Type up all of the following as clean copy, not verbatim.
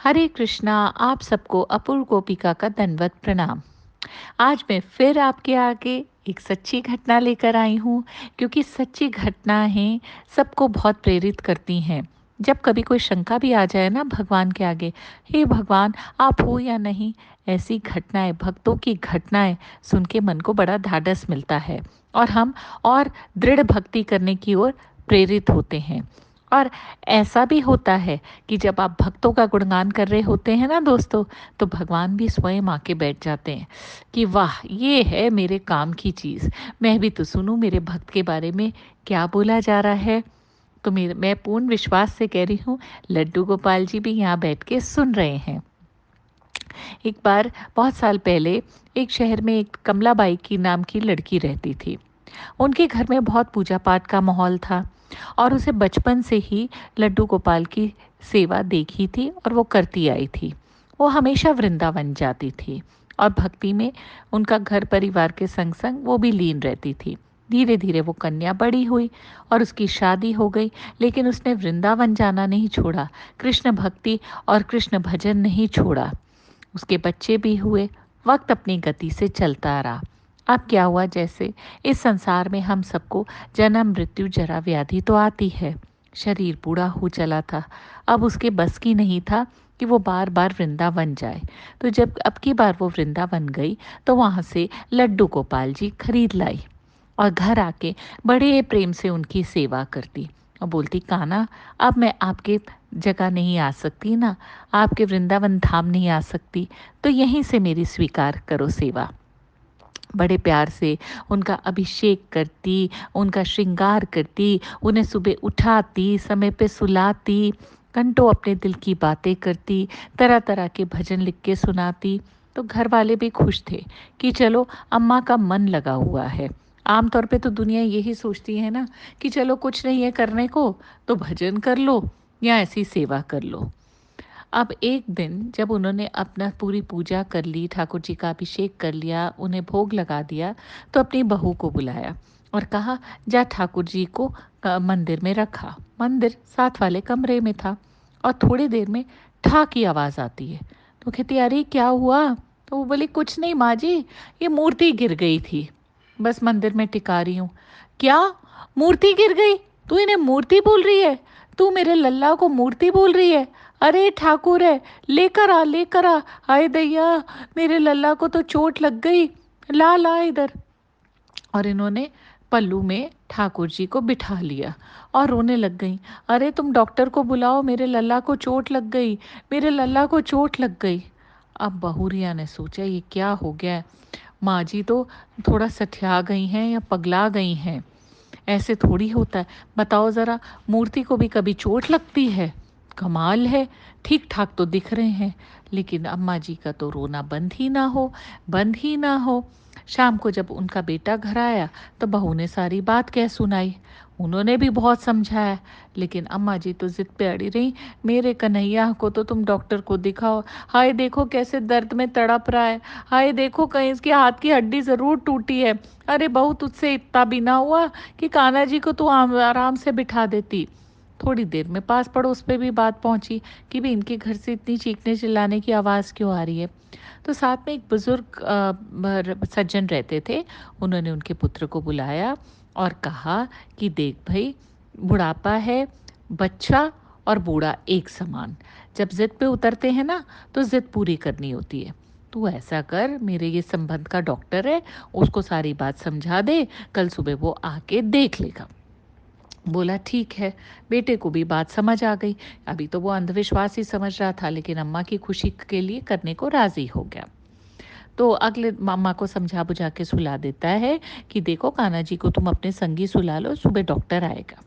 हरे कृष्णा। आप सबको अपूर्व गोपिका का दंडवत प्रणाम। आज मैं फिर आपके आगे एक सच्ची घटना लेकर आई हूँ, क्योंकि सच्ची घटनाएं सबको बहुत प्रेरित करती हैं। जब कभी कोई शंका भी आ जाए ना भगवान के आगे, हे भगवान आप हो या नहीं, ऐसी घटनाएं, भक्तों की घटनाएं सुन के मन को बड़ा ढाढ़स मिलता है और हम और दृढ़ भक्ति करने की ओर प्रेरित होते हैं। और ऐसा भी होता है कि जब आप भक्तों का गुणगान कर रहे होते हैं ना दोस्तों, तो भगवान भी स्वयं आके बैठ जाते हैं कि वाह, ये है मेरे काम की चीज़, मैं भी तो सुनूं मेरे भक्त के बारे में क्या बोला जा रहा है। तो मैं पूर्ण विश्वास से कह रही हूँ, लड्डू गोपाल जी भी यहाँ बैठ के सुन रहे हैं। एक बार बहुत साल पहले एक शहर में एक कमलाबाई की नाम की लड़की रहती थी। उनके घर में बहुत पूजा पाठ का माहौल था और उसे बचपन से ही लड्डू गोपाल की सेवा देखी थी और वो करती आई थी। वो हमेशा वृंदावन जाती थी और भक्ति में उनका घर परिवार के संग संग वो भी लीन रहती थी। धीरे धीरे वो कन्या बड़ी हुई और उसकी शादी हो गई, लेकिन उसने वृंदावन जाना नहीं छोड़ा, कृष्ण भक्ति और कृष्ण भजन नहीं छोड़ा। उसके बच्चे भी हुए, वक्त अपनी गति से चलता रहा। अब क्या हुआ, जैसे इस संसार में हम सबको जन्म मृत्यु जरा व्याधि तो आती है। शरीर बूढ़ा हो चला था, अब उसके बस की नहीं था कि वो बार बार वृंदावन जाए। तो जब अब की बार वो वृंदावन गई, तो वहाँ से लड्डू गोपाल जी खरीद लाई और घर आके बड़े प्रेम से उनकी सेवा करती और बोलती, कान्हा अब मैं आपके जगह नहीं आ सकती ना, आपके वृंदावन धाम नहीं आ सकती, तो यहीं से मेरी स्वीकार करो सेवा। बड़े प्यार से उनका अभिषेक करती, उनका श्रृंगार करती, उन्हें सुबह उठाती, समय पे सुलाती, घंटों अपने दिल की बातें करती, तरह तरह के भजन लिख के सुनाती। तो घर वाले भी खुश थे कि चलो अम्मा का मन लगा हुआ है। आमतौर पे तो दुनिया यही सोचती है ना कि चलो कुछ नहीं है करने को, तो भजन कर लो या ऐसी सेवा कर लो। अब एक दिन जब उन्होंने अपना पूरी पूजा कर ली, ठाकुर जी का अभिषेक कर लिया, उन्हें भोग लगा दिया, तो अपनी बहू को बुलाया और कहा, जा ठाकुर जी को मंदिर में रखा। मंदिर साथ वाले कमरे में था और थोड़ी देर में ठा की आवाज़ आती है। तो कहती, अरे क्या हुआ? तो वो बोली, कुछ नहीं माँ जी, ये मूर्ति गिर गई थी, बस मंदिर में टिका रही हूँ। क्या? मूर्ति गिर गई? तू इन्हें मूर्ति बोल रही है? तू मेरे लल्ला को मूर्ति बोल रही है? अरे ठाकुर है, लेकर आ लेकर आ। हाय दैया, मेरे लल्ला को तो चोट लग गई, ला ला इधर। और इन्होंने पल्लू में ठाकुर जी को बिठा लिया और रोने लग गई। अरे तुम डॉक्टर को बुलाओ, मेरे लल्ला को चोट लग गई, मेरे लल्ला को चोट लग गई। अब बहुरिया ने सोचा, ये क्या हो गया है, माँ जी तो थोड़ा सठिया गई हैं या पगला गई हैं, ऐसे थोड़ी होता है। बताओ ज़रा, मूर्ति को भी कभी चोट लगती है? कमाल है, ठीक ठाक तो दिख रहे हैं। लेकिन अम्मा जी का तो रोना बंद ही ना हो, बंद ही ना हो। शाम को जब उनका बेटा घर आया, तो बहू ने सारी बात कह सुनाई। उन्होंने भी बहुत समझाया, लेकिन अम्मा जी तो जिद पे अड़ी रही, मेरे कन्हैया को तो तुम डॉक्टर को दिखाओ। हाय देखो कैसे दर्द में तड़प रहा है, हाय देखो कहीं इसके हाथ की हड्डी ज़रूर टूटी है। अरे बहू, तुझसे इतना भी ना हुआ कि कान्हा जी को तू आराम से बिठा देती। थोड़ी देर में पास पड़ोस पे भी बात पहुंची कि भाई इनके घर से इतनी चीखने चिल्लाने की आवाज़ क्यों आ रही है। तो साथ में एक बुजुर्ग सज्जन रहते थे। उन्होंने उनके पुत्र को बुलाया और कहा कि देख भाई, बुढ़ापा है, बच्चा और बूढ़ा एक समान, जब जिद पे उतरते हैं ना, तो जिद पूरी करनी होती है। तू ऐसा कर, मेरे ये संबंध का डॉक्टर है, उसको सारी बात समझा दे, कल सुबह वो आके देख लेगा। बोला ठीक है। बेटे को भी बात समझ आ गई। अभी तो वो अंधविश्वास ही समझ रहा था, लेकिन अम्मा की खुशी के लिए करने को राजी हो गया। तो अगले अम्मा को समझा बुझा के सुला देता है कि देखो कान्हा जी को तुम अपने संगी सुला लो, सुबह डॉक्टर आएगा।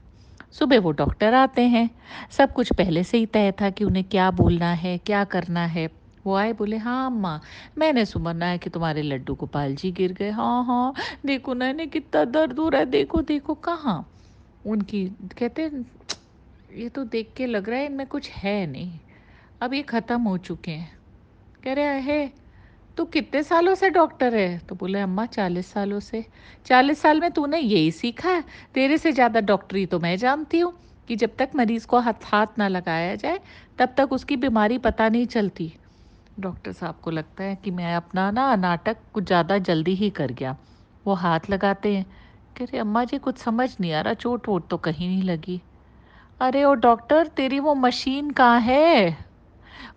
सुबह वो डॉक्टर आते हैं। सब कुछ पहले से ही तय था कि उन्हें क्या बोलना है, क्या करना है। वो आए, बोले, हाँ अम्मा, मैंने सुना है कि तुम्हारे लड्डू गोपाल जी गिर गए। हाँ हाँ, देखो ना इन्हें कितना दर्द हो रहा है, देखो देखो। कहाँ उनकी, कहते ये तो देख के लग रहा है इनमें कुछ है नहीं, अब ये ख़त्म हो चुके हैं। कह रहे है, तू कितने सालों से डॉक्टर है? तो बोले, अम्मा 40 सालों से। 40 साल में तूने यही सीखा है? तेरे से ज़्यादा डॉक्टरी तो मैं जानती हूँ। कि जब तक मरीज़ को हाथ हाथ ना लगाया जाए, तब तक उसकी बीमारी पता नहीं चलती। डॉक्टर साहब को लगता है कि मैं अपना ना नाटक कुछ ज़्यादा जल्दी ही कर गया। वो हाथ लगाते हैं, कह रहे अम्मा जी कुछ समझ नहीं आ रहा, चोट वोट तो कहीं नहीं लगी। अरे ओ डॉक्टर, तेरी वो मशीन कहाँ है?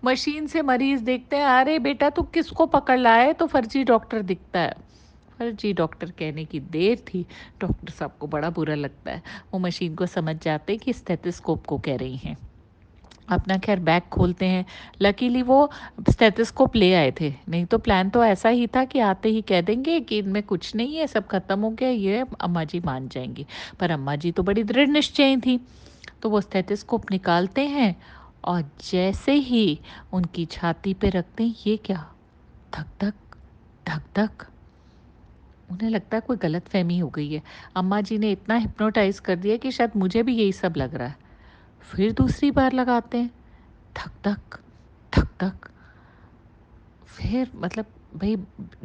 मशीन से मरीज देखते हैं, अरे बेटा तू किसको पकड़ लाया है? तो फर्जी डॉक्टर दिखता है। फर्जी डॉक्टर कहने की देर थी। डॉक्टर साहब को बड़ा बुरा लगता है। वो मशीन को समझ जाते हैं कि स्टेथोस्कोप को कह रही हैं। अपना खैर बैग खोलते हैं। लकीली वो स्टेथोस्कोप ले आए थे, नहीं तो प्लान तो ऐसा ही था कि आते ही कह देंगे कि इनमें कुछ नहीं है, सब खत्म हो गया, ये अम्मा जी मान जाएंगी। पर अम्मा जी तो बड़ी दृढ़ निश्चयी थी। तो वो स्टेथोस्कोप निकालते हैं और जैसे ही उनकी छाती पे रखते हैं, ये क्या, धक धक धक धक। उन्हें लगता है कोई गलत फहमी हो गई है। अम्मा जी ने इतना हिप्नोटाइज कर दिया कि शायद मुझे भी यही सब लग रहा है। फिर दूसरी बार लगाते हैं, धक धक धक धक। फिर मतलब भाई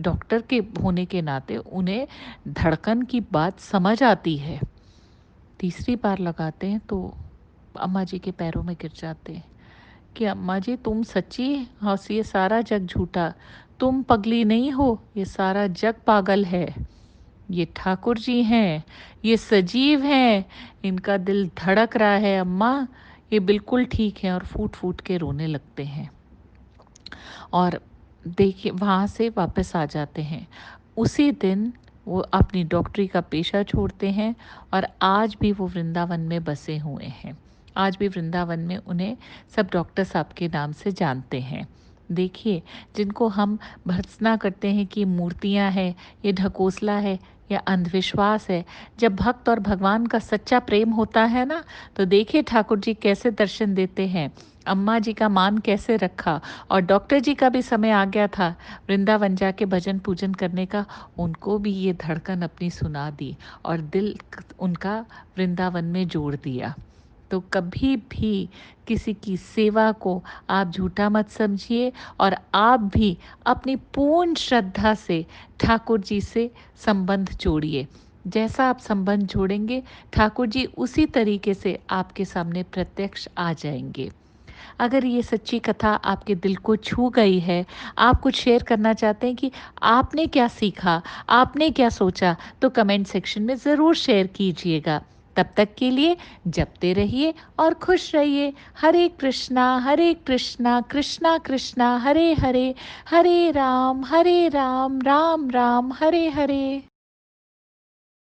डॉक्टर के होने के नाते उन्हें धड़कन की बात समझ आती है। तीसरी बार लगाते हैं तो अम्मा जी के पैरों में गिर जाते हैं कि अम्मा जी तुम सच्ची, हाँ ये सारा जग झूठा, तुम पगली नहीं हो, ये सारा जग पागल है। ये ठाकुर जी हैं, ये सजीव हैं, इनका दिल धड़क रहा है अम्मा, ये बिल्कुल ठीक है। और फूट फूट के रोने लगते हैं। और देखिए वहाँ से वापस आ जाते हैं। उसी दिन वो अपनी डॉक्टरी का पेशा छोड़ते हैं और आज भी वो वृंदावन में बसे हुए हैं। आज भी वृंदावन में उन्हें सब डॉक्टर साहब के नाम से जानते हैं। देखिए, जिनको हम भर्त्सना करते हैं कि मूर्तियाँ हैं, ये ढकोसला है या अंधविश्वास है, जब भक्त और भगवान का सच्चा प्रेम होता है ना, तो देखिए ठाकुर जी कैसे दर्शन देते हैं, अम्मा जी का मान कैसे रखा। और डॉक्टर जी का भी समय आ गया था वृंदावन जाके भजन पूजन करने का। उनको भी ये धड़कन अपनी सुना दी और दिल उनका वृंदावन में जोड़ दिया। तो कभी भी किसी की सेवा को आप झूठा मत समझिए और आप भी अपनी पूर्ण श्रद्धा से ठाकुर जी से संबंध जोड़िए। जैसा आप संबंध जोड़ेंगे, ठाकुर जी उसी तरीके से आपके सामने प्रत्यक्ष आ जाएंगे। अगर ये सच्ची कथा आपके दिल को छू गई है, आप कुछ शेयर करना चाहते हैं कि आपने क्या सीखा, आपने क्या सोचा, तो कमेंट सेक्शन में ज़रूर शेयर कीजिएगा। तब तक के लिए जपते रहिए और खुश रहिए। हरे कृष्णा कृष्णा कृष्णा हरे हरे, हरे राम राम राम हरे हरे।